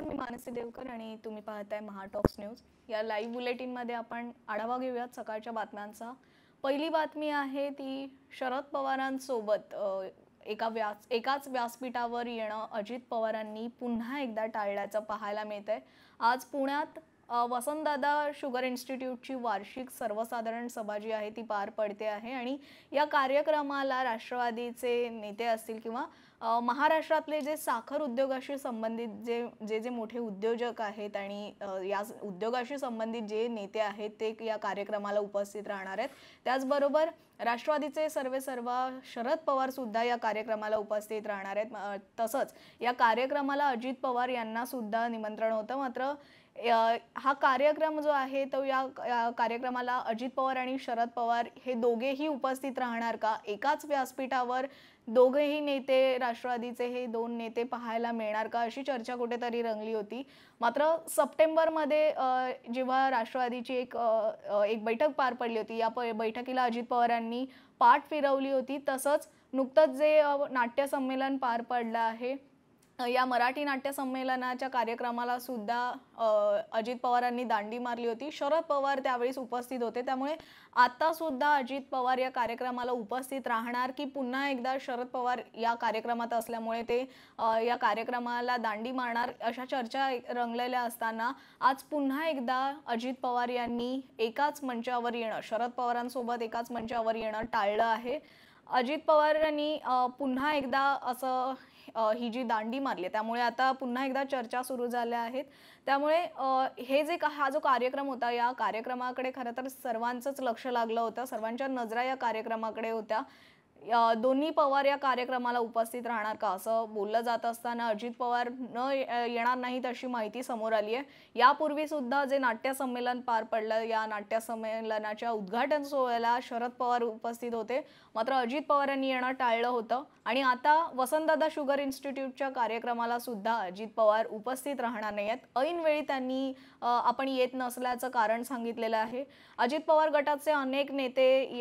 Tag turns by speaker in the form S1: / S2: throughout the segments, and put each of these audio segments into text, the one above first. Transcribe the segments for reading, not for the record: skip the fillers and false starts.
S1: नमस्कार, मी मानसी देवकर आणि तुम्ही पाहताय महा टॉक्स न्यूज। या लाईव्ह बुलेटिनमध्ये आपण आढावा घेऊयात सकाळच्या बातम्यांचा। पहिली बातमी आहे ती शरद पवारांसोबत एकाच व्यासपीठावर येणं अजित पवारांनी पुन्हा एकदा टाळल्याचं पाहायला मिळतंय। आज पुण्यात वसंतदादा शुगर इन्स्टिट्यूटची वार्षिक सर्वसाधारण सभा जी आहे ती पार पडते आहे आणि या कार्यक्रमाला राष्ट्रवादीचे नेते असतील किंवा महाराष्ट्रातले जे साखर उद्योगाशी संबंधित जे जे जे मोठे उद्योजक आहेत आणि या उद्योगाशी संबंधित जे नेते आहेत ते या कार्यक्रमाला उपस्थित राहणार आहेत। त्याचबरोबर राष्ट्रवादीचे सर्वेसर्वा शरद पवार सुद्धा या कार्यक्रमाला उपस्थित राहणार आहेत। तसंच या कार्यक्रमाला अजित पवार यांना सुद्धा निमंत्रण होतं। मात्र हा कार्यक्रम जो आहे तो या कार्यक्रमाला अजित पवार आणि शरद पवार हे दोघेही उपस्थित राहणार का? एकाच व्यासपीठावर दोघेही नेते राष्ट्रवादीचे हे दोन नेते पाहायला मिळणार का, अशी चर्चा कुठेतरी रंगली होती। मात्र सप्टेंबरमध्ये जेव्हा राष्ट्रवादीची एक बैठक पार पडली होती, या बैठकीला अजित पवारांनी पाठ फिरवली होती। तसंच नुकतंच जे नाट्य संमेलन पार पडलं आहे, या मराठी नाट्य संमेलनाच्या कार्यक्रमाला सुद्धा अजित पवारांनी दांडी मारली होती। शरद पवार त्यावेळेस उपस्थित होते, त्यामुळे आता सुद्धा अजित पवार या कार्यक्रमाला उपस्थित राहणार की पुन्हा एकदा शरद पवार या कार्यक्रमात असल्यामुळे ते या कार्यक्रमाला दांडी मारणार, अशा चर्चा रंगलेल्या असताना आज पुन्हा एकदा अजित पवार यांनी एकाच मंचावर येणं, शरद पवारांसोबत एकाच मंचावर येणं टाळलं आहे। अजित पवारांनी पुन्हा एकदा असं ही जी दांडी मारली, त्यामुळे आता पुन्हा एकदा चर्चा सुरू झाल्या आहेत। त्यामुळे हा जो कार्यक्रम होता, या कार्यक्रमाकडे खरं तर सर्वांचंच लक्ष लागलं होतं, सर्वांच्या नजरा या कार्यक्रमाकडे होत्या। दोन्ही पवार या कार्यक्रमाला उपस्थित राहणार का असं बोललं जात असताना अजित पवार येणार नाहीत अशी माहिती समोर आली आहे। यापूर्वी सुद्धा जे नाट्य संमेलन पार पडलं, या नाट्य संमेलनाच्या उद्घाटन सोहळ्याला शरद पवार उपस्थित होते, मात्र अजित पवारांनी येणं टाळलं होतं। आणि आता वसंतदादा शुगर इन्स्टिट्यूटच्या कार्यक्रमाला सुद्धा अजित पवार उपस्थित राहणार नाहीत। ऐनवेळी त्यांनी आपण येत नसल्याचं कारण सांगितलेलं आहे। अजित पवार गटाचे अनेक नेते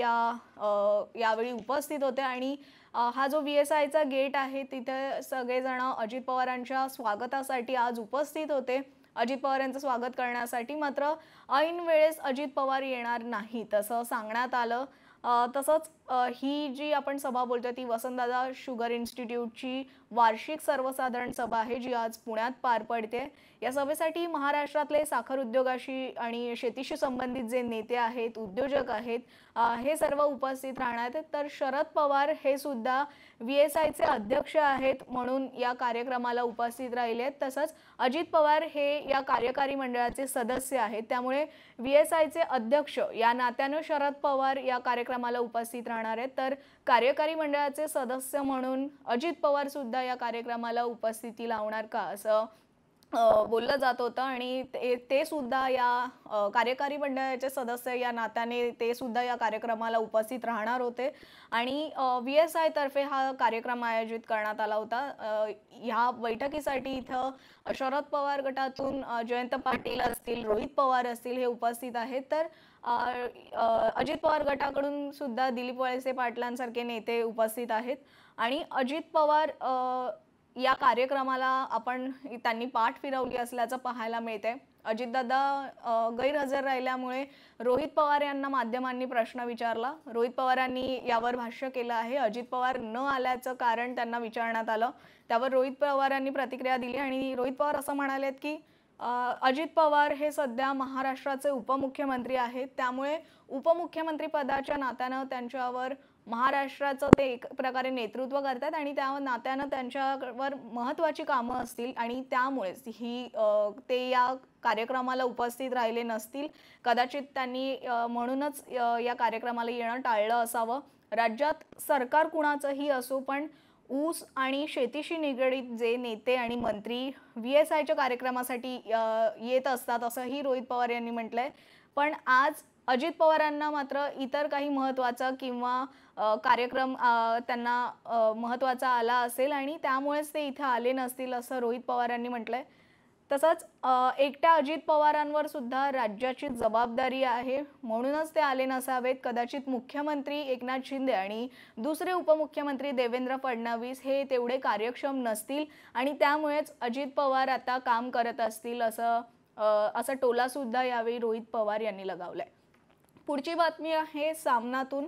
S1: यावेळी उपस्थित होते आणि हा जो VSIचा गेट आहे तिथे सगळेजण अजित पवारांच्या स्वागतासाठी आज उपस्थित होते, अजित पवार यांचं स्वागत करण्यासाठी। मात्र ऐन वेळेस अजित पवार येणार नाहीत असं सांगण्यात आलं। तसंच ही जी आपण सभा बोलतोय ती वसंतदादा शुगर इन्स्टिट्यूटची वार्षिक सर्वसाधारण सभा आहे, जी आज पुण्यात पार पडते। या सभेसाठी महाराष्ट्रातले साखर उद्योगाशी आणि शेतीशी संबंधित जे नेते आहेत, उद्योजक आहेत, हे सर्व उपस्थित राहणार आहेत। तर शरद पवार हे सुद्धा VSIचे अध्यक्ष आहेत म्हणून या कार्यक्रमाला उपस्थित राहिले आहेत। तसंच अजित पवार हे या कार्यकारी मंडळाचे सदस्य आहेत, त्यामुळे VSIचे अध्यक्ष या नात्याने शरद पवार या कार्यक्रमाला उपस्थित राहणार आहेत। तर कार्यकारी मंडळाचे सदस्य म्हणून अजित पवार सुद्धा या कार्यक्रमाला उपस्थिती लावणार का असं बोललं जात होतं आणि ते सुद्धा या कार्यकारी मंडळाचे सदस्य या नात्याने ते सुद्धा या कार्यक्रमाला उपस्थित राहणार होते आणि VSI तर्फे हा कार्यक्रम आयोजित करण्यात आला होता। ह्या बैठकीसाठी इथं शरद पवार गटातून जयंत पाटील असतील, रोहित पवार असतील हे उपस्थित आहेत। तर अजित पवार गटाकडून सुद्धा दिलीप वळसे पाटलांसारखे नेते उपस्थित आहेत आणि अजित पवार या कार्यक्रमाला त्यांनी पाठ फिरवली असल्याचं पाहायला मिळते। अजितदादा गैरहजर राहिल्यामुळे रोहित पवार यांना माध्यमांनी प्रश्न विचारला, रोहित पवारांनी यावर भाष्य केलं आहे। अजित पवार न आल्याचं कारण त्यांना विचारण्यात आलं, त्यावर रोहित पवारांनी प्रतिक्रिया दिली आणि रोहित पवार असं म्हणालेत की अजित पवार हे सध्या महाराष्ट्राचे उपमुख्यमंत्री आहेत, त्यामुळे उपमुख्यमंत्री पदाच्या नात्यानं त्यांच्यावर महाराष्ट्राचं ते एक प्रकारे नेतृत्व करतात आणि त्या नात्यानं त्यांच्यावर महत्त्वाची कामं असतील आणि त्यामुळेच ते या कार्यक्रमाला उपस्थित राहिले नसतील। कदाचित त्यांनी म्हणूनच या कार्यक्रमाला येणं टाळलं असावं। राज्यात सरकार कुणाचंही असो, पण ऊस आणि शेतीशी निगडीत जे नेते आणि मंत्री VSIच्या कार्यक्रमासाठी येत असतात असंही रोहित पवार यांनी म्हटलंय। पण आज अजित पवारांना मात्र इतर काही महत्त्वाचा किंवा कार्यक्रम त्यांना महत्त्वाचा आला असेल आणि त्यामुळेच ते इथे आले नसतील असं रोहित पवारांनी म्हटलंय। तसंच एकट्या अजित पवारांवर सुद्धा राज्याची जबाबदारी आहे, म्हणूनच ते आले नसावेत. कदाचित मुख्यमंत्री एकनाथ शिंदे आणि दुसरे उपमुख्यमंत्री देवेंद्र फडणवीस हे तेवढे कार्यक्षम नसतील आणि त्यामुळेच अजित पवार आता काम करत असतील, असा टोला सुद्धा यावेळी रोहित पवार यांनी लगावलाय. पुढची बातमी आहे सामनातून.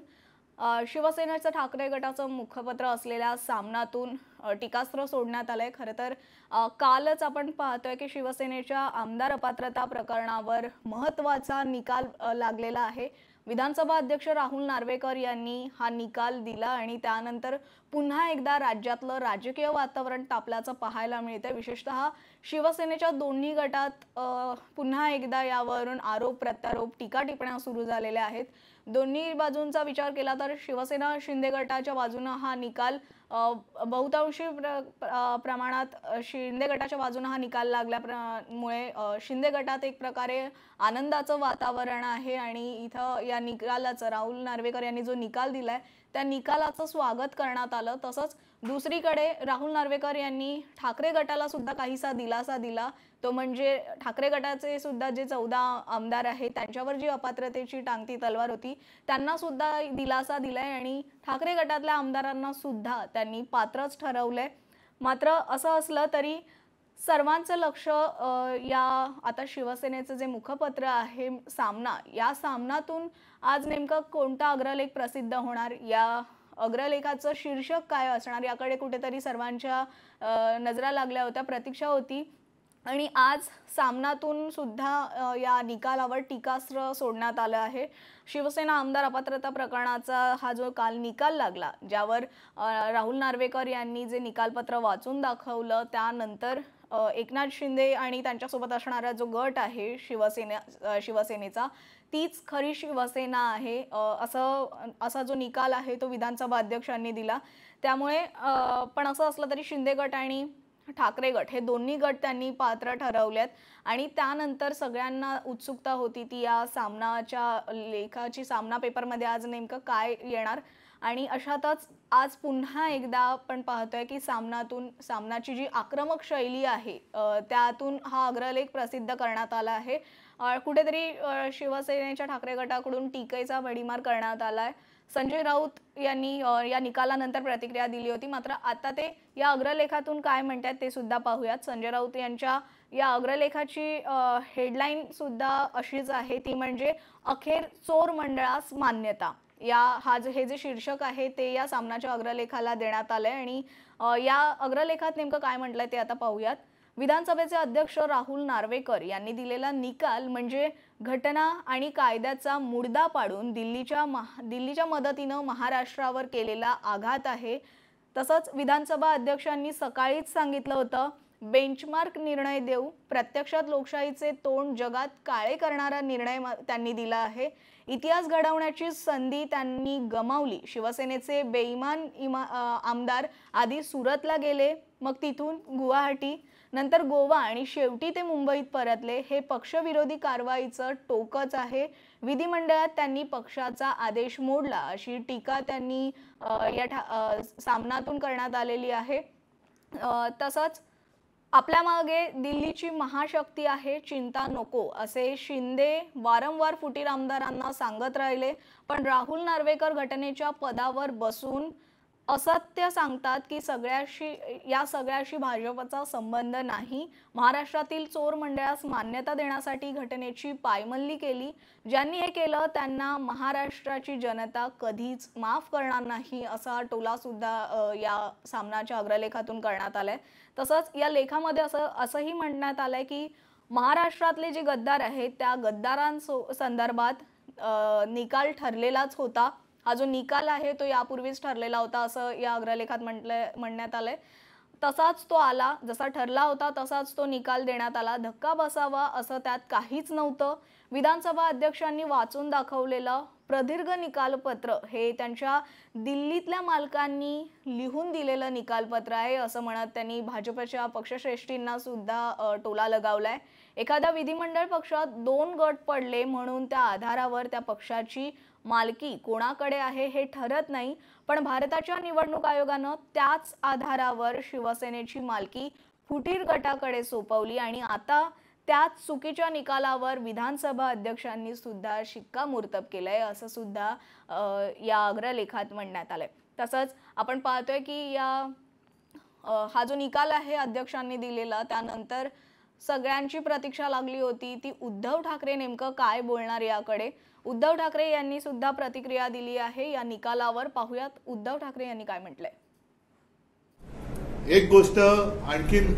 S1: शिवसेनेचं ठाकरे गटाचं मुखपत्र असलेल्या सामनातून टीकास्त्र सोडण्यात आलंय. खरं तर कालच आपण पाहतोय की शिवसेनेच्या आमदार अपात्रता प्रकरणावर महत्त्वाचा निकाल लागलेला आहे. विधानसभा अध्यक्ष राहुल नार्वेकर यांनी हा निकाल दिला आणि त्यानंतर पुन्हा एकदा राज्यातलं राजकीय वातावरण तापल्याचं पाहायला मिळतंय. विशेषतः शिवसेनेच्या दोन्ही गटात पुन्हा एकदा यावरून आरोप प्रत्यारोप टीका टिप्पण्या सुरू झालेल्या आहेत. दोन्ही बाजूंचा विचार केला तर शिवसेना शिंदे गटाच्या बाजूने हा निकाल बहुतांशी प्रमाणात शिंदे गटाच्या बाजूने हा निकाल लागल्यामुळे शिंदे गटात एक प्रकारे आनंदाचं वातावरण आहे आणि इथं या निकालाचं राहुल नार्वेकर यांनी जो निकाल दिलाय त्या निकालाचं स्वागत करण्यात आलं. तसंच दुसरीकडे राहुल नार्वेकर यांनी ठाकरे गटाला सुद्धा काहीसा दिलासा दिला. तो म्हणजे ठाकरे गटाचे सुद्धा जे 14 आमदार आहेत त्यांच्यावर जी अपात्रतेची टांगती तलवार होती त्यांना सुद्धा दिलासा दिलाय आणि ठाकरे गटातल्या आमदारांना सुद्धा त्यांनी पात्रच ठरवलंय. मात्र असं असलं तरी सर्वांचं लक्ष या आता शिवसेनेचं जे मुखपत्र आहे सामना, या सामनातून आज नेमकं कोणता अग्रलेख प्रसिद्ध होणार, या अग्रलेखाचं शीर्षक काय असणार याकडे कुठेतरी सर्वांच्या नजरा लागल्या होत्या, प्रतीक्षा होती. आणि आज सामनातून सुद्धा या निकालावर टीकास्त्र सोडण्यात आलं आहे. शिवसेना आमदार अपात्रता प्रकरणाचा हा जो काल निकाल लागला, ज्यावर राहुल नार्वेकर यांनी जे निकालपत्र वाचून दाखवलं त्यानंतर एकनाथ शिंदे आणि त्यांच्यासोबत असणारा जो गट आहे शिवसेनेचा, तीच खरी शिवसेना आहे असा जो निकाल आहे तो विधानसभा अध्यक्षांनी दिला. त्यामुळे पण असं असलं तरी शिंदे गट आणि ठाकरे गट हे दोन्ही गट त्यांनी पात्र ठरवलेत आणि त्यानंतर सगळ्यांना उत्सुकता होती ती या सामनाच्या लेखाची. सामना पेपरमध्ये आज नेमकं काय येणार आणि अशातच आज पुन्हा एकदा आपण पाहतोय की सामनाची जी आक्रमक शैली आहे त्यातून हा अग्रलेख प्रसिद्ध करण्यात आला आहे. कुठेतरी शिवसेनेच्या ठाकरे गटाकडून टीकेचा भडीमार करण्यात आलाय. संजय राऊत यांनी या निकालानंतर प्रतिक्रिया दिली होती. मात्र आता ते या अग्रलेखातून काय म्हणतात ते सुद्धा पाहूयात. संजय राऊत यांच्या या अग्रलेखाची हेडलाईन सुद्धा अशीच आहे, ती म्हणजे अखेर चोर मंडळास मान्यता. हे जे शीर्षक आहे ते या सामनाच्या अग्रलेखाला देण्यात आलंय आणि या अग्रलेखात नेमकं काय म्हटलंय ते आता पाहूयात. विधानसभेचे अध्यक्ष राहुल नार्वेकर यांनी दिलेला निकाल म्हणजे घटना आणि कायद्याचा मुडदा पाडून दिल्लीच्या मदतीनं महाराष्ट्रावर केलेला आघात आहे. तसंच विधानसभा अध्यक्षांनी सकाळीच सांगितलं होतं, बेंचमार्क निर्णय देऊ. प्रत्यक्षात लोकशाहीचे तोंड जगात काळे करणारा निर्णय त्यांनी दिला आहे. इतिहास घडवण्याची संधी त्यांनी गमावली. शिवसेनेचे बेईमान आमदार आधी सुरतला गेले, मग तिथून गुवाहाटी, नंतर गोवा आणि शेवटी ते मुंबईत परतले. हे पक्षविरोधी कारवाईचं टोकच आहे. विधिमंडळात त्यांनी पक्षाचा आदेश मोडला अशी टीका त्यांनी या सामनातून करण्यात आलेली आहे. तसंच आपल्या मागे दिल्लीची महाशक्ती आहे, चिंता नको, असे शिंदे वारंवार फुटीर आमदारांना सांगत राहिले. पण राहुल नार्वेकर घटनेच्या पदावर बसून असत्य सांगतात की या सगळ्याशी भाजपचा संबंध नाही. महाराष्ट्रातील चोर मंडळास मान्यता देण्यासाठी घटनेची पायमल्ली केली. ज्यांनी हे केलं त्यांना महाराष्ट्राची जनता कधीच माफ करणार नाही, असा टोला सुद्धा या सामनाच्या अग्रलेखातून करण्यात आलाय. तसंच या लेखामध्ये असंही म्हणण्यात आलंय की महाराष्ट्रातले जे गद्दार आहेत त्या गद्दारांसंदर्भात निकाल ठरलेलाच होता. हा जो निकाल आहे तो यापूर्वीच ठरलेला होता असं या अग्रलेखात म्हणण्यात आलंय. तसाच तो आला, जसा ठरला होता तसाच तो निकाल देण्यात आला. धक्का बसावा असं त्यात काहीच नव्हतं. विधानसभा अध्यक्षांनी वाचून दाखवलेलं प्रदीर्घ निकालपत्र हे त्यांच्या दिल्लीतल्या मालकांनी लिहून दिलेलं निकालपत्र आहे असं म्हणत त्यांनी भाजपच्या पक्षश्रेष्ठींना सुद्धा टोला लगावलाय. एखाद्या विधिमंडळ पक्षात 2 गट पडले म्हणून त्या आधारावर त्या पक्षाची मालकी कोणाकडे आहे हे ठरत नाही. पण भारताच्या निवडणूक आयोगानं त्याच आधारावर शिवसेनेची मालकी फुटीर गटाकडे सोपवली आणि आता त्याच चुकीच्या निकालावर विधानसभा अध्यक्षांनी सुद्धा शिक्कामोर्तब केलंय असं सुद्धा या अग्रलेखात म्हणण्यात आलंय। तसंच आपण पाहतोय की हा जो निकाल आहे अध्यक्षांनी दिलेला त्यानंतर सगळ्यांची प्रतीक्षा लागली होती ती उद्धव ठाकरे नेमकं काय बोलणार याकडे। उद्धव ठाकरे यांनी सुद्धा प्रतिक्रिया दिली आहे या निकालावर। पाहूयात उद्धव ठाकरे यांनी काय म्हटलंय।
S2: एक गोष्ट आणखीन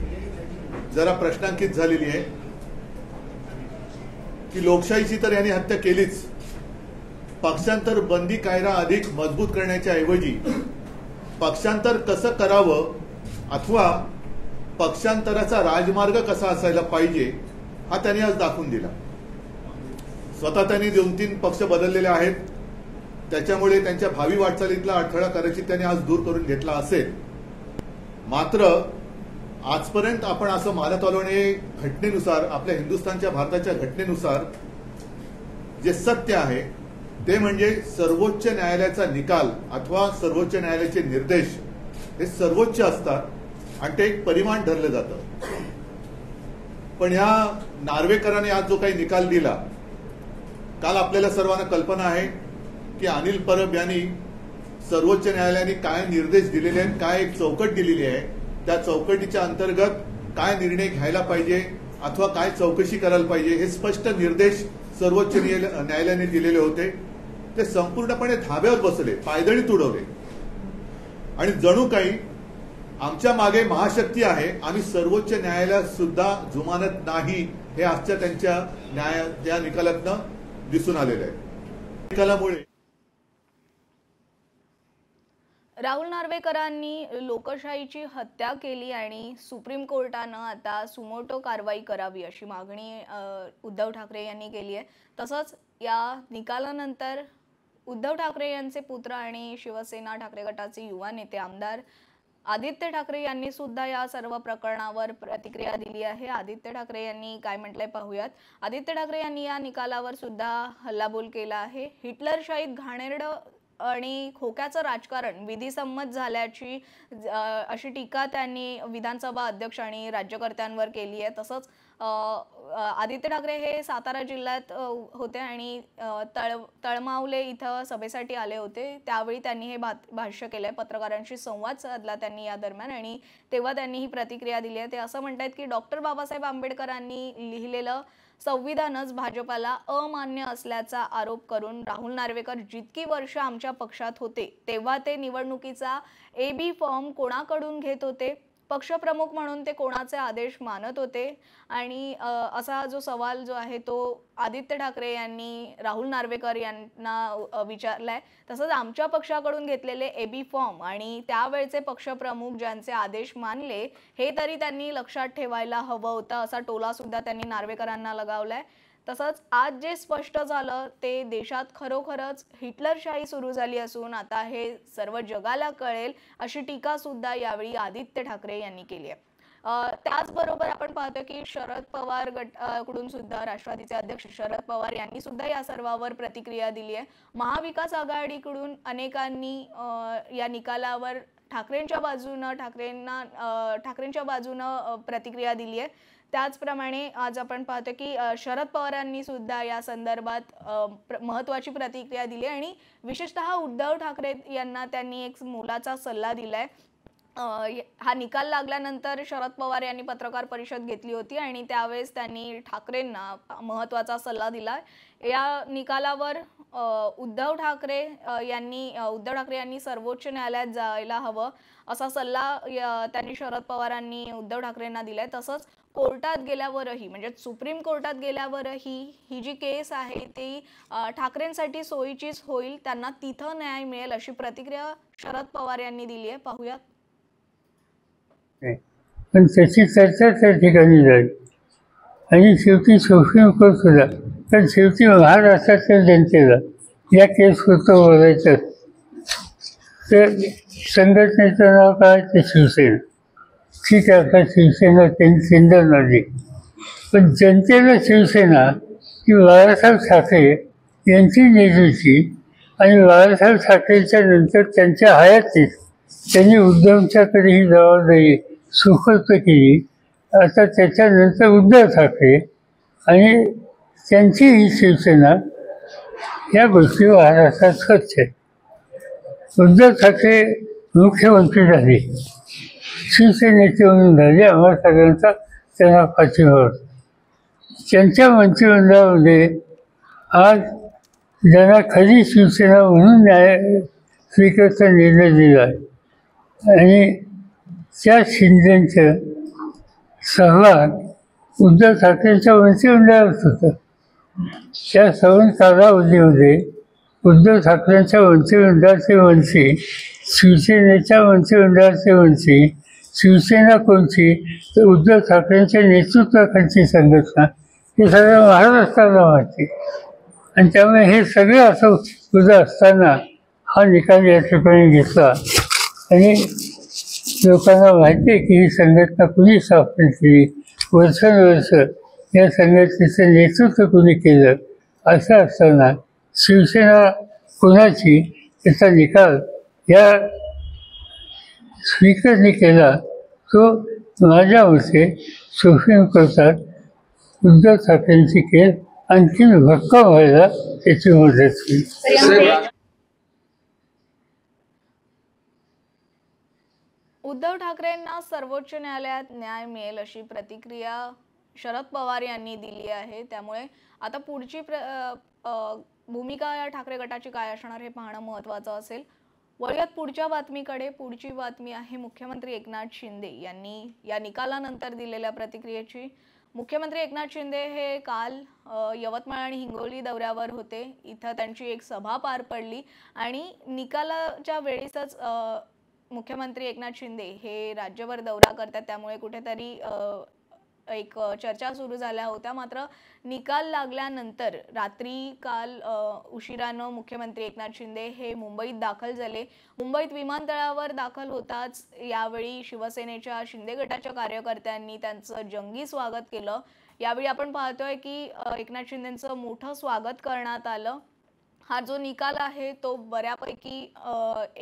S2: जरा प्रश्नांकित झालेली आहे की लोकशाहीची तर यांनी हत्या केलीच, पक्षांतर बंदी कायदा अधिक मजबूत करण्याच्या ऐवजी पक्षांतर कसं करावं अथवा पक्षांतराचा राजमार्ग कसा असायला पाहिजे हा त्यांनी आज दाखवून दिला। स्वतः त्यांनी 2-3 पक्ष बदललेले आहेत, त्याच्यामुळे त्यांच्या भावी वाटचालीतला अडथळा कदाचित त्यांनी आज दूर करून घेतला असेल। मात्र आजपर्यंत आपण असं मानत आलो आणि घटनेनुसार आपल्या हिंदुस्थानच्या भारताच्या घटनेनुसार जे सत्य आहे ते म्हणजे सर्वोच्च न्यायालयाचा निकाल अथवा सर्वोच्च न्यायालयाचे निर्देश हे सर्वोच्च असतात आणि ते एक परिमाण ठरलं जातं। पण ह्या नार्वेकरांनी आज जो काही निकाल दिला, काल आपल्याला सर्वांना कल्पना आहे की अनिल परब यांनी सर्वोच्च न्यायालयाने काय निर्देश दिलेले आहेत, काय एक चौकट दिलेली आहे, त्या चौकटीच्या अंतर्गत काय निर्णय घ्यायला पाहिजे अथवा काय चौकशी करायला पाहिजे हे स्पष्ट निर्देश सर्वोच्च न्यायालयाने दिलेले होते। ते संपूर्णपणे धाब्यावर बसले, पायदळी तुडवले आणि जणू काही आमच्या मागे महाशक्ती आहे, आम्ही सर्वोच्च न्यायालयात सुद्धा जुमानत नाही हे आजच्या त्यांच्या निकालातनं दिसून आलेलं आहे। निकालामुळे
S1: राहुल नार्वेकरांनी लोकशाहीची हत्या केली आणि सुप्रीम कोर्टानं आता सुमोटो कारवाई करावी अशी मागणी उद्धव ठाकरे यांनी केली आहे। तसंच या निकालानंतर उद्धव ठाकरे यांचे पुत्र आणि शिवसेना ठाकरे गटाचे युवा नेते आमदार आदित्य ठाकरे यांनी सुद्धा या सर्व प्रकरणावर प्रतिक्रिया दिली आहे। आदित्य ठाकरे यांनी काय म्हटलंय पाहूयात। आदित्य ठाकरे यांनी या निकालावर सुद्धा हल्लाबोल केला आहे। हिटलरशाहीत घाणेरडं आणि खोक्याचं राजकारण विधिसंमत झाल्याची अशी टीका त्यांनी विधानसभा अध्यक्ष आणि राज्यकर्त्यांवर केली आहे। तसंच आदित्य ठाकरे हे सातारा जिल्ह्यात होते आणि तळमावले इथं सभेसाठी आले होते, त्यावेळी त्यांनी हे भाष्य केलंय, पत्रकारांशी संवाद साधला त्यांनी या दरम्यान आणि तेव्हा त्यांनी ही प्रतिक्रिया दिली आहे। ते असं म्हणतात की डॉक्टर बाबासाहेब आंबेडकरांनी लिहिलेलं संविधानच भाजपाला अमान्य असल्याचा आरोप करून राहुल नार्वेकर जितकी वर्ष आमच्या पक्षात होते तेव्हा ते निवडणुकीचा AB फॉर्म कोणाकडून घेत होते, पक्षप्रमुख म्हणून ते कोणाचे आदेश मानत होते आणि असा जो सवाल जो आहे तो आदित्य ठाकरे यांनी राहुल नार्वेकर यांना विचारलाय। तसंच आमच्या पक्षाकडून घेतलेले AB फॉर्म आणि त्यावेळचे पक्षप्रमुख ज्यांचे आदेश मानले हे तरी त्यांनी लक्षात ठेवायला हवं होतं असा टोला सुद्धा त्यांनी नार्वेकरांना लगावलाय। तसंच आज जे स्पष्ट झालं ते देशात खरोखरच हिटलरशाही सुरू झाली असून आता हे सर्व जगाला कळेल अशी टीका सुद्धा यावेळी आदित्य ठाकरे यांनी केली आहे। त्याचबरोबर आपण पाहतो की शरद पवार गटाकडून सुद्धा राष्ट्रवादीचे अध्यक्ष शरद पवार यांनी सुद्धा या सर्वावर प्रतिक्रिया दिली आहे। महाविकास आघाडीकडून अनेकांनी या निकालावर ठाकरेंच्या बाजूनं प्रतिक्रिया दिली आहे। त्याचप्रमाणे आज आपण पाहतो की शरद पवारांनी सुद्धा या संदर्भात महत्त्वाची प्रतिक्रिया दिली आणि विशेषतः उद्धव ठाकरे यांना त्यांनी एक मोलाचा सल्ला दिलाय। हा निकाल लागल्यानंतर शरद पवार यांनी पत्रकार परिषद घेतली होती आणि त्यावेळेस त्यांनी ठाकरेंना महत्त्वाचा सल्ला दिला। या निकालावर उद्धव ठाकरे यांनी सर्वोच्च न्यायालयात जायला हवं असा सल्ला त्यांनी शरद पवारांनी उद्धव ठाकरेंना दिलाय। तसंच कोर्टात गेल्यावरही म्हणजे सुप्रीम कोर्टात गेल्यावरही ही जी केस आहे ती ठाकरेंसाठी सोयीचीच होईल, त्यांना तिथं न्याय मिळेल अशी प्रतिक्रिया शरद पवार यांनी दिली आहे। पाहूयात।
S3: पण त्याची चर्चा त्या ठिकाणी झाली आणि शेवटी सुप्रीम कोर्ट सुद्धा, पण शेवटी महाराष्ट्राच्या जनतेला या केसपुरतं बोलायचं तर संघटनेचं नाव काय ते शिवसेना, ठीक आहे आता शिवसेना केंद्र नव्हती, पण जनतेला शिवसेना ही बाळासाहेब ठाकरे यांची नेतृत्वाची आणि बाळासाहेब ठाकरेंच्या नंतर त्यांच्या हयातीत त्यांनी उद्धवच्याकडे ही जबाबदारी सुखर्त केली आता त्याच्यानंतर उद्धव ठाकरे आणि त्यांची ही शिवसेना या गोष्टी महाराष्ट्रात स्वच्छ आहे. उद्धव ठाकरे मुख्यमंत्री झाले, शिवसेनेचे म्हणून झाले, आम्हाला सगळ्यांचा त्यांना पाठिंबा होता. त्यांच्या मंत्रिमंडळामध्ये आज ज्यांना खरी शिवसेना म्हणून न्याय स्वीकारचा निर्णय दिला आहे आणि त्या शिंदेचं सहभाग उद्धव ठाकरेंच्या मंत्रिमंडळात होतं. त्या सवन कालावधीमध्ये उद्धव ठाकरेंच्या मंत्रिमंडळाचे मंत्री, शिवसेनेच्या मंत्रिमंडळाचे मंत्री, शिवसेना कोणती तर उद्धव ठाकरेंच्या नेतृत्वाखालची संघटना हे सगळं महाराष्ट्राला माहिती. आणि त्यामुळे हे सगळं असं तुझं असताना हा निकाल या ठिकाणी घेतला आणि लोकांना माहिती आहे की ही संघटना कुणी स्थापन केली, वर्षानुवर्ष या संघटनेचं नेतृत्व कुणी केलं. असं असताना शिवसेना कोणाची याचा निकाल या स्पीकरने केला तो माझ्या मते सुप्रीम कोर्टात उद्धव ठाकरेंची केस आणखीन भक्कम व्हायला त्याची मदत होईल.
S1: उद्धव ठाकरेंना सर्वोच्च न्यायालयात न्याय मिळेल अशी प्रतिक्रिया शरद पवार यांनी दिली आहे. त्यामुळे आता पुढची भूमिका या ठाकरे गटाची काय असणार हे पाहणं महत्त्वाचं असेल. वळूयात पुढच्या बातमीकडे. पुढची बातमी आहे मुख्यमंत्री एकनाथ शिंदे यांनी या निकालानंतर दिलेल्या प्रतिक्रियेची. मुख्यमंत्री एकनाथ शिंदे हे काल यवतमाळ आणि हिंगोली दौऱ्यावर होते. इथं त्यांची एक सभा पार पडली आणि निकालाच्या वेळेसच मुख्यमंत्री एकनाथ शिंदे हे राज्यभर दौरा करतात. त्यामुळे कुठेतरी एक चर्चा सुरू झाल्या होत्या. मात्र निकाल लागल्यानंतर रात्री काल उशिरानं मुख्यमंत्री एकनाथ शिंदे हे मुंबईत दाखल झाले. मुंबईत विमानतळावर दाखल होताच यावेळी शिवसेनेच्या शिंदे गटाच्या कार्यकर्त्यांनी त्यांचं जंगी स्वागत केलं. यावेळी आपण पाहतोय की एकनाथ शिंदेंचं मोठं स्वागत करण्यात आलं. हा जो निकाल आहे तो बऱ्यापैकी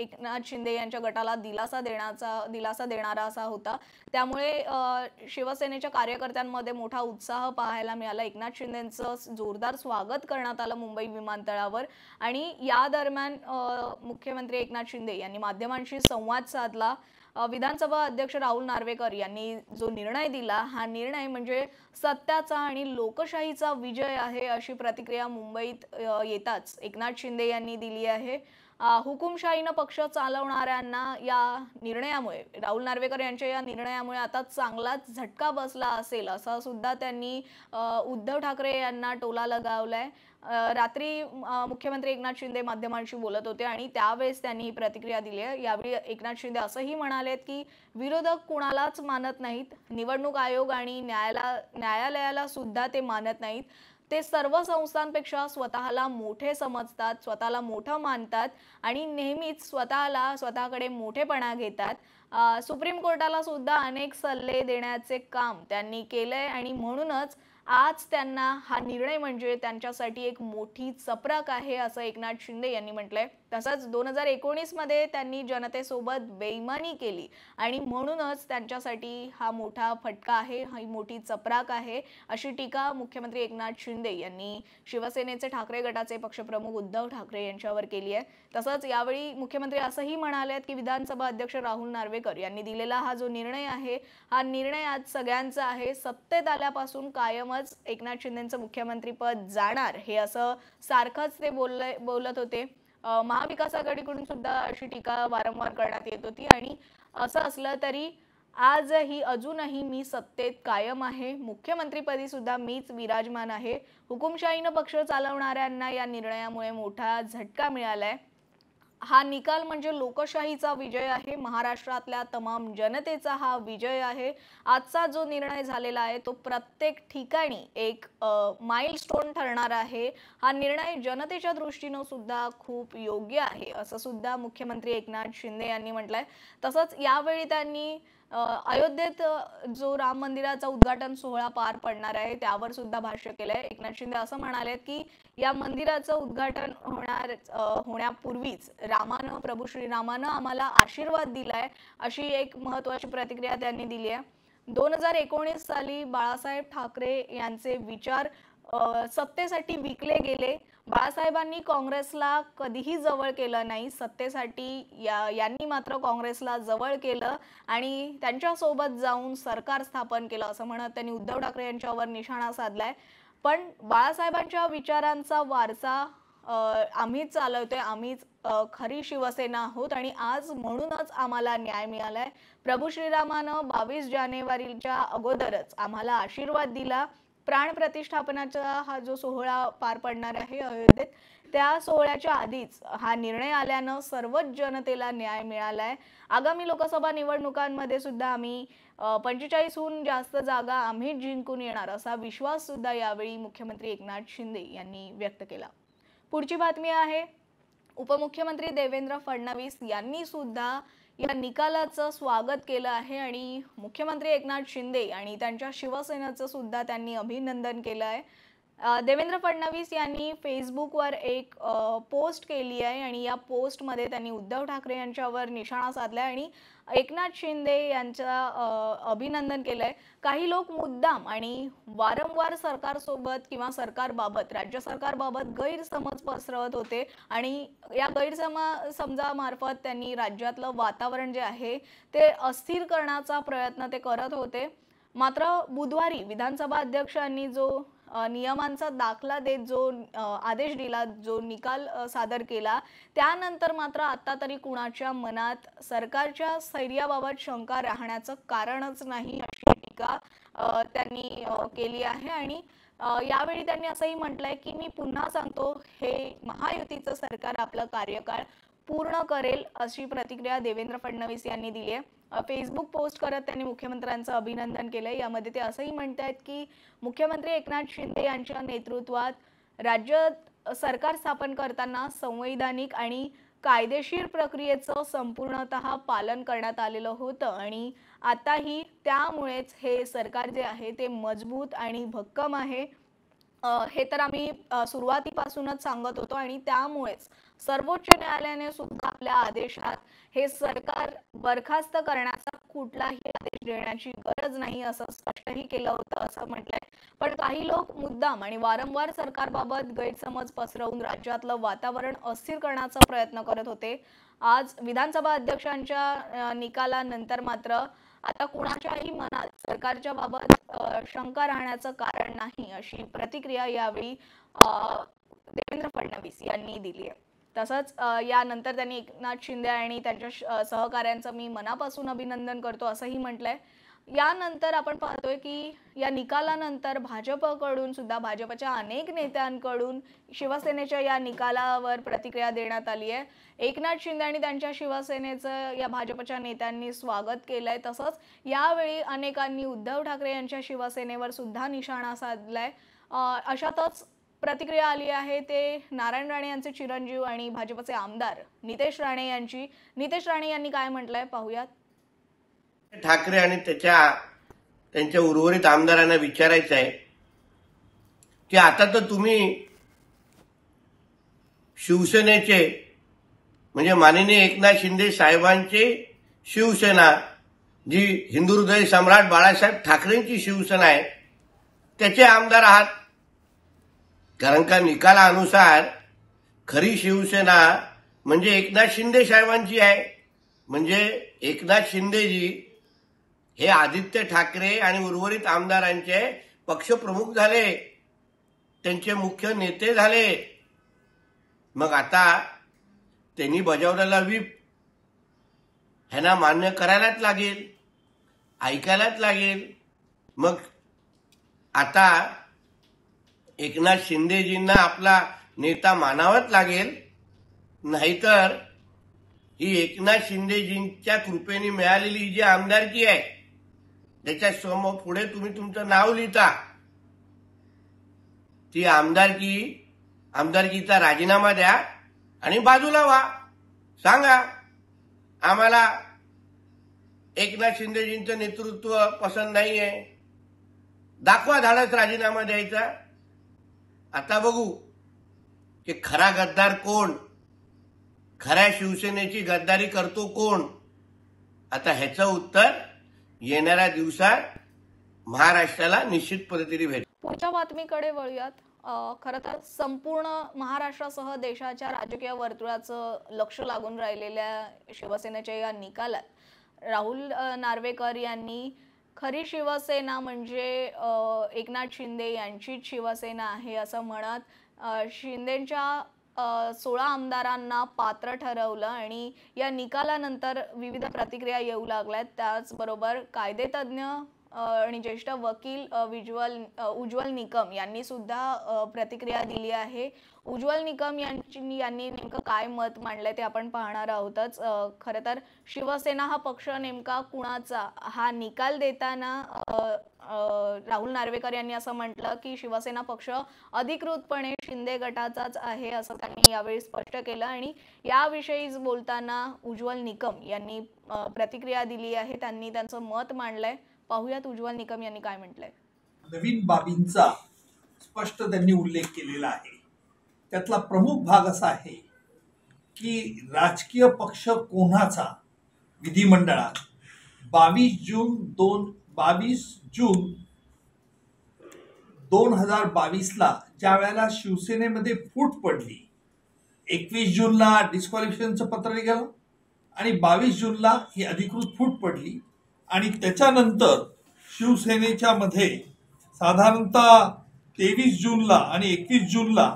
S1: एकनाथ शिंदे यांच्या गटाला दिलासा देणारा असा होता. त्यामुळे शिवसेनेच्या कार्यकर्त्यांमध्ये मोठा उत्साह पाहायला मिळाला. एकनाथ शिंदेंचं जोरदार स्वागत करण्यात आलं मुंबई विमानतळावर आणि या दरम्यान मुख्यमंत्री एकनाथ शिंदे यांनी माध्यमांशी संवाद साधला. विधानसभा अध्यक्ष राहुल नार्वेकर यांनी जो निर्णय दिला हा निर्णय म्हणजे सत्याचा आणि लोकशाहीचा विजय आहे अशी प्रतिक्रिया मुंबईत येताच एकनाथ शिंदे यांनी दिली आहे. हुकुमशाहीनं पक्ष चालवणाऱ्यांना या निर्णयामुळे राहुल नार्वेकर यांच्या या निर्णयामुळे आता चांगलाच झटका बसला असेल असं सुद्धा त्यांनी उद्धव ठाकरे यांना टोला लगावलाय. रात्री मुख्यमंत्री एकनाथ शिंदे माध्यमांशी बोलत होते आणि त्यावेळेस त्यांनी ही प्रतिक्रिया दिली आहे. यावेळी एकनाथ शिंदे असंही म्हणालेत की विरोधक कुणालाच मानत नाहीत, निवडणूक आयोग आणि न्यायालयाला सुद्धा ते मानत नाहीत. ते सर्व संस्थांपेक्षा स्वतःला मोठे समजतात, स्वतःला मोठं मानतात आणि नेहमीच स्वतःकडे मोठेपणा घेतात. सुप्रीम कोर्टाला सुद्धा अनेक सल्ले देण्याचे काम त्यांनी केलंय आणि म्हणूनच आज त्यांना हा निर्णय म्हणजे त्यांच्यासाठी एक मोठी चपराक आहे असं एकनाथ शिंदे यांनी म्हटलंय. तसंच 2019 मध्ये त्यांनी जनतेसोबत बेईमानी केली आणि म्हणूनच त्यांच्यासाठी हा मोठा फटका आहे, ही मोठी चपराक आहे अशी टीका मुख्यमंत्री एकनाथ शिंदे यांनी शिवसेनेचे ठाकरे गटाचे पक्षप्रमुख उद्धव ठाकरे यांच्यावर केली आहे. तसंच यावेळी मुख्यमंत्री असंही म्हणालेत की विधानसभा अध्यक्ष राहुल नार्वेकर यांनी दिलेला हा जो निर्णय आहे हा निर्णय आज सगळ्यांचा आहे. सत्तेत आल्यापासून कायमच एकनाथ शिंदेंचं मुख्यमंत्रीपद जाणार हे असं सारखंच ते बोलत होते. महाविकास आघाडीकडून सुद्धा अशी टीका वारंवार करण्यात येत होती आणि असं असलं तरी आजही अजूनही मी सत्तेत कायम आहे, मुख्यमंत्रीपदी सुद्धा मीच विराजमान आहे. हुकुमशाहीनं पक्ष चालवणाऱ्यांना या निर्णयामुळे मोठा झटका मिळालाय. हा निकाल म्हणजे लोकशाहीचा विजय आहे, महाराष्ट्रातल्या तमाम जनतेचा हा विजय आहे. आजचा जो निर्णय झालेला आहे तो प्रत्येक ठिकाणी एक माइलस्टोन ठरणार आहे. हा निर्णय जनतेच्या दृष्टीनं सुद्धा खूप योग्य आहे असं सुद्धा मुख्यमंत्री एकनाथ शिंदे यांनी म्हटलंय. तसंच यावेळी त्यांनी अयोध्येत जो राम मंदिराचा उद्घाटन सोहळा पार पडणार आहे त्यावर सुद्धा भाष्य केलंय. एकनाथ शिंदे असं म्हणाले की या मंदिराचं उद्घाटन होण्यापूर्वीच प्रभू श्रीरामानं आम्हाला आशीर्वाद दिलाय अशी एक महत्त्वाची प्रतिक्रिया त्यांनी दिली आहे. 2019 साली बाळासाहेब ठाकरे यांचे विचार सत्तेसाठी विकले गेले. बाळासाहेबांनी काँग्रेसला कधीही जवळ केलं नाही. सत्तेसाठी यांनी मात्र काँग्रेसला जवळ केलं आणि त्यांच्या सोबत जाऊन सरकार स्थापन केलं असं म्हणत त्यांनी उद्धव ठाकरे यांच्यावर निशाणा साधलाय. पण बाळासाहेबांच्या विचारांचा वारसा आम्हीच चालवतोय, आम्हीच खरी शिवसेना आहोत आणि आज म्हणूनच आम्हाला न्याय मिळालाय. प्रभू श्रीरामानं 22 जानेवारीच्या अगोदरच आम्हाला आशीर्वाद दिला. प्राण प्रतिष्ठापनाचा हा जो सोहळा पार पडणार आहे अयोध्येत, त्या सोहळ्याच्या आधीच हा निर्णय आल्यानं सर्वच जनतेला न्याय मिळालाय. आगामी लोकसभा निवडणुकांमध्ये सुद्धा आम्ही 45हून जास्त जागा आम्ही जिंकून येणार असा विश्वास सुद्धा यावेळी मुख्यमंत्री एकनाथ शिंदे यांनी व्यक्त केला. पुढची बातमी आहे, उपमुख्यमंत्री देवेंद्र फडणवीस यांनी सुद्धा या निकालाचं स्वागत केलं आहे आणि मुख्यमंत्री एकनाथ शिंदे आणि त्यांच्या शिवसेनेचं सुद्धा त्यांनी अभिनंदन केलं आहे. देवेंद्र फडणवीस यांनी फेसबुकवर एक पोस्ट केली आहे आणि या पोस्टमध्ये त्यांनी उद्धव ठाकरे यांच्यावर निशाणा साधलाय आणि एकनाथ शिंदे यांचं अभिनंदन केलंय. काही लोक मुद्दाम आणि वारंवार सरकारसोबत किंवा सरकारबाबत, राज्य सरकारबाबत गैरसमज पसरवत होते आणि या गैरसमजामार्फत त्यांनी राज्यातलं वातावरण जे आहे ते अस्थिर करण्याचा प्रयत्न ते करत होते. मात्र बुधवारी विधानसभा अध्यक्षांनी जो नियमांचा दाखला देत जो आदेश दिला, जो निकाल सादर केला, त्यानंतर मात्र आता तरी कुणाच्या मनात सरकारच्या स्थैर्याबाबत शंका राहण्याचं कारणच नाही अशी टीका त्यांनी केली आहे. आणि यावेळी त्यांनी असंही म्हटलंय की मी पुन्हा सांगतो, हे महायुतीचं सरकार आपलं कार्यकाळ पूर्ण करेल अशी प्रतिक्रिया देवेंद्र फडणवीस यांनी दिली आहे. फेसबुक पोस्ट करत त्यांनी मुख्यमंत्र्यांचं अभिनंदन केलंय. यामध्ये ते असंही म्हणतायत की मुख्यमंत्री एकनाथ शिंदे यांच्या नेतृत्वात राज्यात सरकार स्थापन करताना संवैधानिक आणि कायदेशीर प्रक्रियेचं संपूर्णतः पालन करण्यात आलेलं होतं आणि आताही त्यामुळेच हे सरकार जे आहे ते मजबूत आणि भक्कम आहे. हे तर आम्ही सुरुवातीपासूनच सांगत होतो आणि त्यामुळेच सर्वोच्च न्यायालयाने सुद्धा आपल्या आदेशात हे सरकार बरखास्त करण्याचा कुठलाही आदेश देण्याची गरज नाही असं स्पष्टही केलं होतं असं म्हटलंय. पण काही लोक मुद्दाम आणि वारंवार सरकारबाबत गैरसमज पसरवून राज्यातलं वातावरण अस्थिर करण्याचा प्रयत्न करत होते. आज विधानसभा अध्यक्षांच्या निकालानंतर मात्र आता कुणाच्याही मनात सरकारच्या बाबत शंका राहण्याचं कारण नाही अशी प्रतिक्रिया यावेळी देवेंद्र फडणवीस यांनी दिली आहे. तसंच यानंतर त्यांनी एकनाथ शिंदे आणि त्यांच्या सहकाऱ्यांचं मी मनापासून अभिनंदन करतो असंही म्हटलंय. यानंतर आपण पाहतोय की या निकालानंतर भाजपकडून सुद्धा, भाजपच्या अनेक नेत्यांकडून शिवसेनेच्या या निकालावर प्रतिक्रिया देण्यात आली आहे. एकनाथ शिंदे आणि त्यांच्या शिवसेनेचं या भाजपच्या नेत्यांनी स्वागत केलंय. तसंच यावेळी अनेकांनी उद्धव ठाकरे यांच्या शिवसेनेवर सुद्धा निशाणा साधलाय. अशातच प्रतिक्रिया आली आहे ते नारायण राणे यांचे चिरंजीव आणि भाजपचे आमदार नितेश राणे यांची. नितेश राणे यांनी काय म्हटलंय पाहूयात.
S4: ठाकरे आणि त्यांच्या उर्वरित आमदारांना विचारायचं आहे की आता तर तुम्ही शिवसेनेचे म्हणजे माननीय एकनाथ शिंदे साहेबांची शिवसेना, जी हिंदू हृदय सम्राट बाळासाहेब ठाकरेंची शिवसेना आहे, त्याचे आमदार आहात. कारण का निकालानुसार खरी शिवसेना म्हणजे एकनाथ शिंदे साहेबांची आहे. म्हणजे एकनाथ शिंदेजी हे आदित्य ठाकरे आणि उर्वरित आमदारांचे पक्षप्रमुख झाले, त्यांचे मुख्य नेते झाले. मग आता त्यांनी बजावलेला व्हीप ह्यांना मान्य करायलाच लागेल, ऐकायलाच लागेल. मग आता एकनाथ शिंदेजींना आपला नेता मानावाच लागेल, नाहीतर ही एकनाथ शिंदेजींच्या कृपेने मिळालेली जी आमदारकी आहे त्याच्या समोर पुढे तुम्ही तुमचं नाव लिहिता, ती आमदारकीचा राजीनामा द्या आणि बाजूला व्हा. सांगा आम्हाला एकनाथ शिंदेजींचं नेतृत्व पसंत नाहीये, दाखवा धाडस राजीनामा द्यायचा. आता बघू की खरा गद्दार कोण, खऱ्या शिवसेनेची गद्दारी करतो कोण. आता ह्याचं उत्तर येणाऱ्या दिवसात महाराष्ट्राला निश्चित पद्धतीने भेटेल.
S1: पुढच्या बातमीकडे वळूयात. खरं तर संपूर्ण महाराष्ट्रासह देशाच्या राजकीय वर्तुळाचं लक्ष लागून राहिलेल्या शिवसेनेच्या या निकालात राहुल नार्वेकर यांनी खरी शिवसेना म्हणजे एकनाथ शिंदे यांचीच शिवसेना आहे असं म्हणत शिंदेंच्या 16 आमदारांना पात्र ठरवलं आणि या निकालानंतर विविध प्रतिक्रिया येऊ लागल्यात. त्याचबरोबर कायदेतज्ञ आणि ज्येष्ठ वकील उज्ज्वल निकम यांनी सुद्धा प्रतिक्रिया दिली आहे. उज्ज्वल निकम यांनी नेमकं काय मत मांडलंय ते आपण पाहणार आहोतच. खरं तर शिवसेना हा पक्ष नेमका कुणाचा हा निकाल देताना राहुल नार्वेकर यांनी असं म्हटलं की शिवसेना पक्ष अधिकृतपणे शिंदे गटाचाच आहे असं त्यांनी यावेळी स्पष्ट केलं. आणि याविषयीच बोलताना उज्ज्वल निकम यांनी प्रतिक्रिया दिली आहे. त्यांनी त्यांचं मत मांडलंय. पाहूयात उज्ज्वल निकम यांनी काय म्हटलंय.
S5: नवीन बाबींचा स्पष्ट त्यांनी उल्लेख केलेला आहे. त्यातला प्रमुख भाग असा आहे की राजकीय पक्ष कोणाचा विधिमंडळात 22 जून 2022ला ज्या वेळेला शिवसेनेमध्ये फूट पडली, 21 जूनला डिस्क्वालिफिकेशनचं पत्र निघालं आणि 22 जूनला ही अधिकृत फूट पडली आणि त्याच्यानंतर शिवसेनेच्या मध्ये साधारणतः 23 जूनला आणि 21 जूनला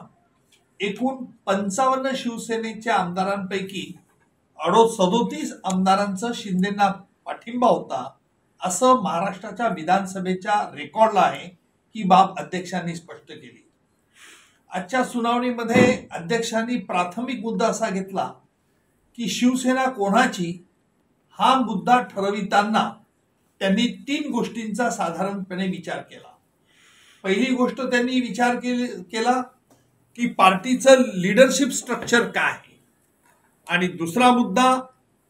S5: एकूण 55 शिवसेनेच्या आमदारांपैकी 37 आमदारांचा शिंदेंना पाठिंबा होता असं महाराष्ट्राच्या विधानसभेच्या रेकॉर्डला आहे. ही बाब अध्यक्षांनी स्पष्ट केली. आजच्या सुनावणीमध्ये अध्यक्षांनी प्राथमिक मुद्दा असा घेतला की शिवसेना कोणाची हा मुद्दा ठरविताना त्यांनी 3 गोष्टींचा साधारणपणे विचार केला. पहिली गोष्ट त्यांनी विचार केला की पार्टीचं लीडरशिप स्ट्रक्चर काय आहे आणि दुसरा मुद्दा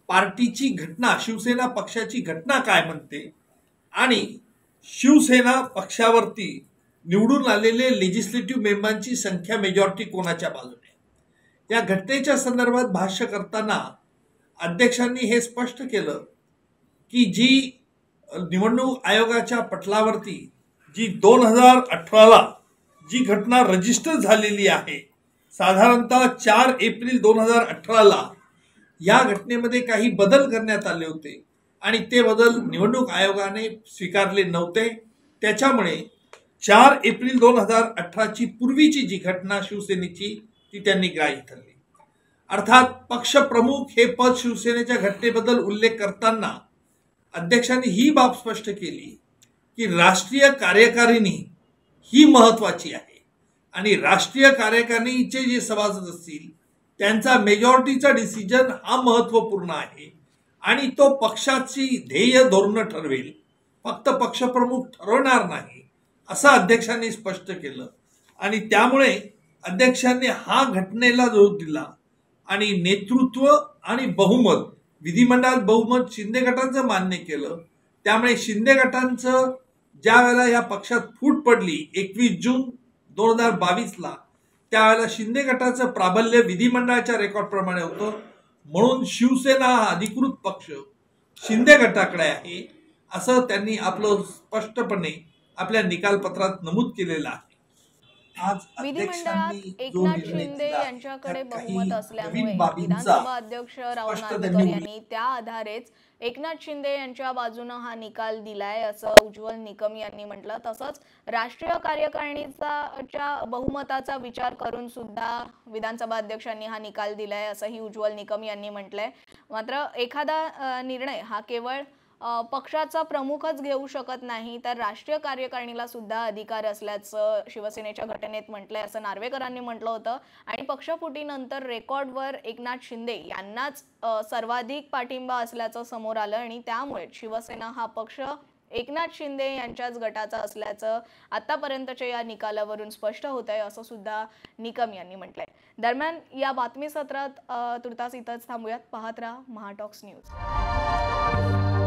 S5: पार्टीची घटना, शिवसेना पक्षाची घटना काय म्हणते आणि शिवसेना पक्षावरती निवडून आलेले लेजिस्लेटिव्ह मेंबरांची संख्या, मेजॉरिटी कोणाच्या बाजूने. या घटनेच्या संदर्भात भाष्य करताना अध्यक्षांनी हे स्पष्ट केलं की जी निवडणूक आयोगाच्या पटलावरती जी 2018ला जी घटना रजिस्टर झालेली आहे, साधारणतः 4 एप्रिल 2018ला या घटनेमध्ये काही बदल करण्यात आले होते आणि ते बदल निवडणूक आयोगाने स्वीकारले नव्हते. त्याच्यामुळे 4 एप्रिल 2018ची पूर्वीची जी घटना शिवसेनेची ती त्यांनी ग्राह्य धरली. अर्थात पक्षप्रमुख हे पद शिवसेनेच्या घटनेबद्दल उल्लेख करताना अध्यक्षांनी ही बाब स्पष्ट केली की राष्ट्रीय कार्यकारिणी ही महत्वाची आहे आणि राष्ट्रीय कार्यकारिणीचे जे सभासद असतील त्यांचा मेजॉरिटीचा डिसिजन हा महत्वपूर्ण आहे आणि तो पक्षाची ध्येय धोरण ठरवेल, फक्त पक्षप्रमुख ठरवणार नाही असं अध्यक्षांनी स्पष्ट केलं. आणि त्यामुळे अध्यक्षांनी हा घटनेला जोर दिला आणि नेतृत्व आणि बहुमत, विधिमंडळात बहुमत शिंदे गटाचं मान्य केलं. त्यामुळे शिंदे गटांचं ज्या वेळेला या पक्षात फूट पडली 21 जून 2022ला, त्यावेळेला शिंदे गटाचं प्राबल्य विधिमंडळाच्या रेकॉर्डप्रमाणे होतं. म्हणून शिवसेना हा अधिकृत पक्ष शिंदे गटाकडे आहे असं त्यांनी आपलं स्पष्टपणे आपल्या निकालपत्रात नमूद केलेलं आहे. आज
S1: विधिमंडळात एकनाथ शिंदे यांच्याकडे बहुमत असल्यामुळे विधानसभा अध्यक्ष राहुल नार्वेकर यांनी त्या आधारेच एकनाथ शिंदे यांच्या बाजूने हा निकाल दिलाय असं उज्ज्वल निकम यांनी म्हटलं. तसंच राष्ट्रीय कार्यकारिणीचा बहुमताचा विचार करून सुद्धा विधानसभा अध्यक्षांनी हा निकाल दिलाय असंही उज्ज्वल निकम यांनी म्हटलंय. मात्र एखादा निर्णय हा केवळ पक्षाचा प्रमुखच घेऊ शकत नाही तर राष्ट्रीय कार्यकारिणीला सुद्धा अधिकार असल्याचं शिवसेनेच्या घटनेत म्हटलंय असं नार्वेकरांनी म्हटलं होतं. आणि पक्षफुटीनंतर रेकॉर्डवर एकनाथ शिंदे यांनाच सर्वाधिक पाठिंबा असल्याचं समोर आलं आणि त्यामुळे शिवसेना हा पक्ष एकनाथ शिंदे यांच्याच गटाचा असल्याचं आतापर्यंतच्या या निकालावरून स्पष्ट होत आहे असं सुद्धा निकम यांनी म्हटलंय. दरम्यान या बातमी सत्रात तुर्तास इथंच थांबूयात. पाहत राहा महाटॉक्स न्यूज.